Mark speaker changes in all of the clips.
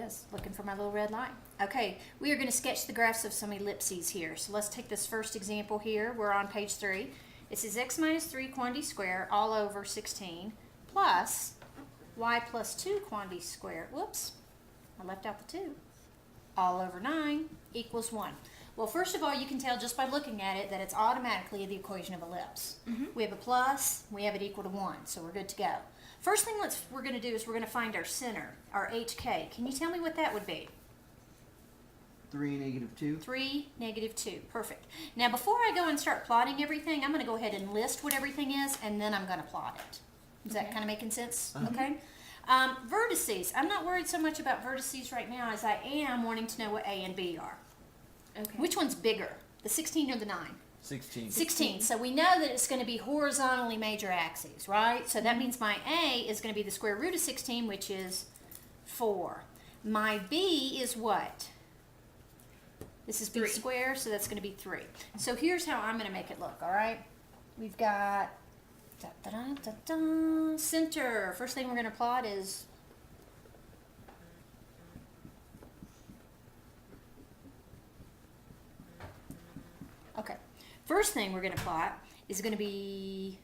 Speaker 1: is. Looking for my little red line. Okay, we are going to sketch the graphs of some ellipses here. So let's take this first example here. We're on page 3. It says x minus 3 quantity square all over 16 plus y plus 2 quantity square. Whoops, I left out the 2. All over 9 equals 1. Well, first of all, you can tell just by looking at it that it's automatically the equation of ellipse. We have a plus, we have it equal to 1, so we're good to go. First thing we're going to do is we're going to find our center, our HK. Can you tell me what that would be?
Speaker 2: 3, negative 2.
Speaker 1: 3, negative 2. Perfect. Now, before I go and start plotting everything, I'm going to go ahead and list what everything is, and then I'm going to plot it. Is that kind of making sense? Okay. Vertices. I'm not worried so much about vertices right now as I am wanting to know what A and B are.
Speaker 3: Okay.
Speaker 1: Which one's bigger, the 16 or the 9?
Speaker 2: 16.
Speaker 1: 16. So we know that it's going to be horizontally major axes, right? So that means my A is going to be the square root of 16, which is 4. My B is what? This is B
Speaker 3: 3
Speaker 1: squared, so that's going to be 3. So here's how I'm going to make it look, all right? We've got center. First thing we're going to plot is first thing we're going to plot is going to be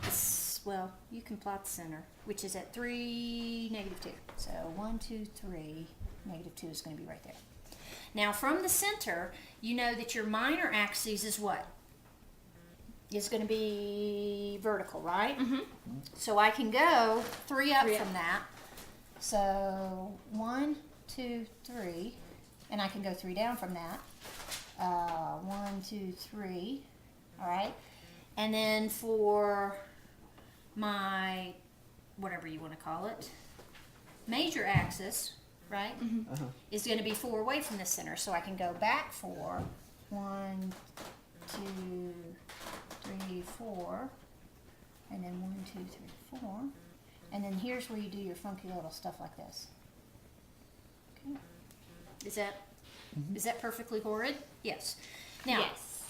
Speaker 1: this, well, you can plot the center, which is at 3, negative 2. So 1, 2, 3, negative 2 is going to be right there. Now from the center, you know that your minor axis is what? Is going to be vertical, right? So I can go 3 up from that. So 1, 2, 3, and I can go 3 down from that. 1, 2, 3, all right, and then for my whatever you want to call it, major axis, right, is going to be 4 away from the center, so I can go back 4, 1, 2, 3, 4, and then 1, 2, 3, 4, and then here's where you do your funky little stuff like this. Okay, is that perfectly horrid? Yes. Now,
Speaker 3: yes.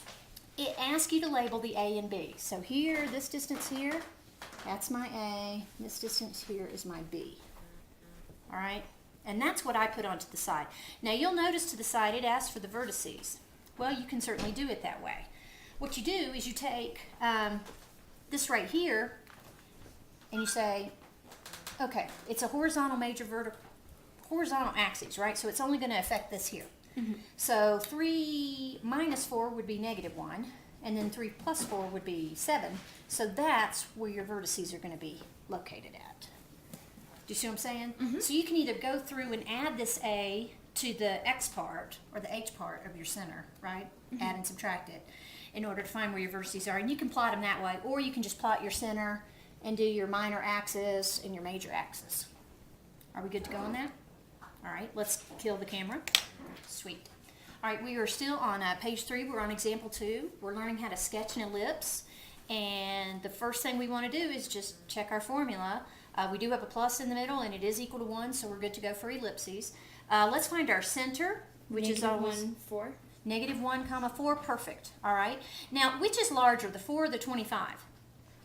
Speaker 1: It asks you to label the A and B. So here, this distance here, that's my A. This distance here is my B. All right? And that's what I put onto the side. Now, you'll notice to the side it asks for the vertices. Well, you can certainly do it that way. What you do is you take this right here, and you say, okay, it's a horizontal major horizontal axis, right? So it's only going to affect this here. So 3 minus 4 would be negative 1, and then 3 plus 4 would be 7. So that's where your vertices are going to be located at. Do you see what I'm saying? So you can either go through and add this A to the X part or the H part of your center, right? Add and subtract it in order to find where your vertices are. And you can plot them that way, or you can just plot your center and do your minor axis and your major axis. Are we good to go on that? All right, let's kill the camera. Sweet. All right, we are still on page 3. We're on example 2. We're learning how to sketch an ellipse. And the first thing we want to do is just check our formula. We do have a plus in the middle, and it is equal to 1, so we're good to go for ellipses. Let's find our center, which is always
Speaker 3: 1, 4.
Speaker 1: Negative 1, comma 4. Perfect. All right. Now, which is larger, the 4 or the 25?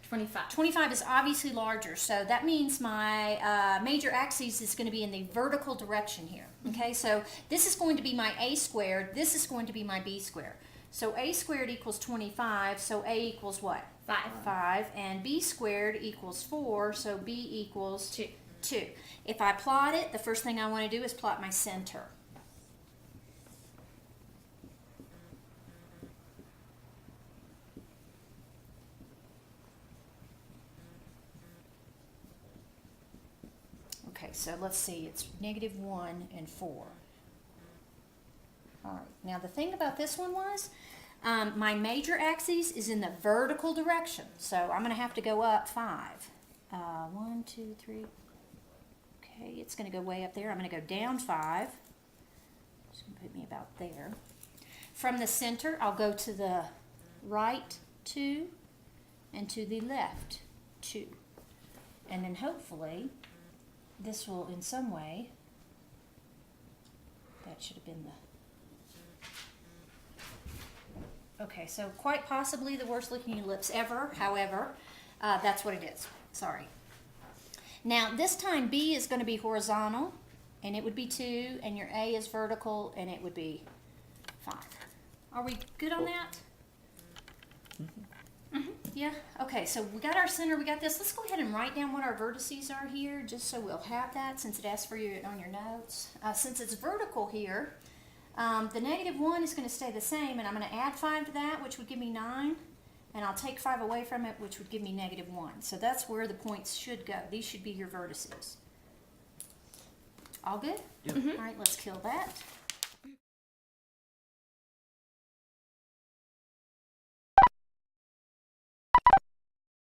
Speaker 3: 25.
Speaker 1: 25 is obviously larger, so that means my major axis is going to be in the vertical direction here. Okay, so this is going to be my A squared, this is going to be my B squared. So A squared equals 25, so A equals what?
Speaker 3: 5.
Speaker 1: 5, and B squared equals 4, so B equals
Speaker 3: 2.
Speaker 1: 2. If I plot it, the first thing I want to do is plot my center. Okay, so let's see, it's negative 1 and 4. All right, now the thing about this one was, my major axis is in the vertical direction, so I'm going to have to go up 5. 1, 2, 3. Okay, it's going to go way up there. I'm going to go down 5. It's going to put me about there. From the center, I'll go to the right 2 and to the left 2. And then hopefully this will in some way, that should have been the, okay, so quite possibly the worst looking ellipse ever, however, that's what it is, sorry. Now this time B is going to be horizontal, and it would be 2, and your A is vertical, and it would be 5. Are we good on that? Yeah, okay, so we got our center, we got this. Let's go ahead and write down what our vertices are here, just so we'll have that, since it asks for you on your notes. Since it's vertical here, the -1 is going to stay the same, and I'm going to add 5 to that, which would give me 9, and I'll take 5 away from it, which would give me -1. So that's where the points should go. These should be your vertices. All good?
Speaker 2: Yep.
Speaker 1: All right, let's kill that.